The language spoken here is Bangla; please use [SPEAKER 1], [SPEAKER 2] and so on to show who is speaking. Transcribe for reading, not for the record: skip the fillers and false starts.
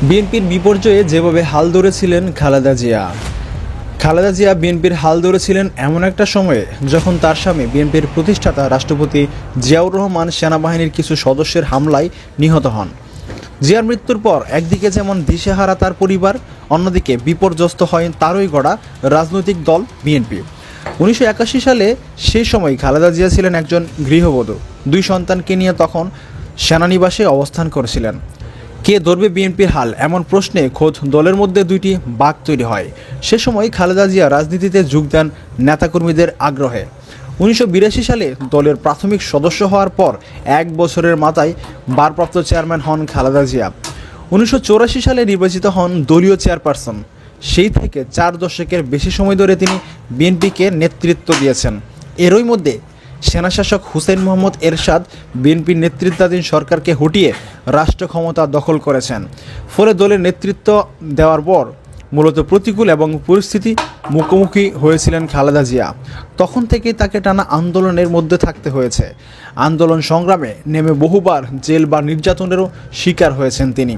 [SPEAKER 1] বিএনপির বিপর্যয়ে যেভাবে হাল ধরেছিলেন খালেদা জিয়া। খালেদা জিয়া বিএনপির হাল ধরেছিলেন এমন একটা সময়ে যখন তার স্বামী বিএনপির প্রতিষ্ঠাতা রাষ্ট্রপতি জিয়াউর রহমান সেনাবাহিনীর কিছু সদস্যের হামলায় নিহত হন। জিয়ার মৃত্যুর পর একদিকে যেমন দিশেহারা তার পরিবার, অন্যদিকে বিপর্যস্ত হয় তারই গড়া রাজনৈতিক দল বিএনপি। 1981 সালে সেই সময় খালেদা জিয়া ছিলেন একজন গৃহবধূ, 2 সন্তানকে নিয়ে তখন সেনানিবাসে অবস্থান করেছিলেন। কে ধরবে বিএনপির হাল, এমন প্রশ্নে খোদ দলের মধ্যে দুইটি বাঁক তৈরি হয়। সে সময় খালেদা জিয়া রাজনীতিতে যোগ দেন নেতাকর্মীদের আগ্রহে। 1982 সালে দলের প্রাথমিক সদস্য হওয়ার পর 1 বছরের মাথায় ভারপ্রাপ্ত চেয়ারম্যান হন খালেদা জিয়া। 1984 সালে নির্বাচিত হন দলীয় চেয়ারপারসন। সেই থেকে 4 দশকের বেশি সময় ধরে তিনি বিএনপিকে নেতৃত্ব দিয়েছেন। এরই মধ্যে সেনাশাসক হুসেইন মোহাম্মদ এরশাদ বিএনপির নেতৃত্বাধীন সরকারকে হটিয়ে রাষ্ট্র ক্ষমতা দখল করেছেন। ফলে দলের নেতৃত্ব দেওয়ার পর মূলত প্রতিকূল এবং পরিস্থিতি মুখোমুখি হয়েছিলেন খালেদা জিয়া। তখন থেকেই তাকে টানা আন্দোলনের মধ্যে থাকতে হয়েছে। আন্দোলন সংগ্রামে নেমে বহুবার জেল বা নির্যাতনেরও শিকার হয়েছেন তিনি।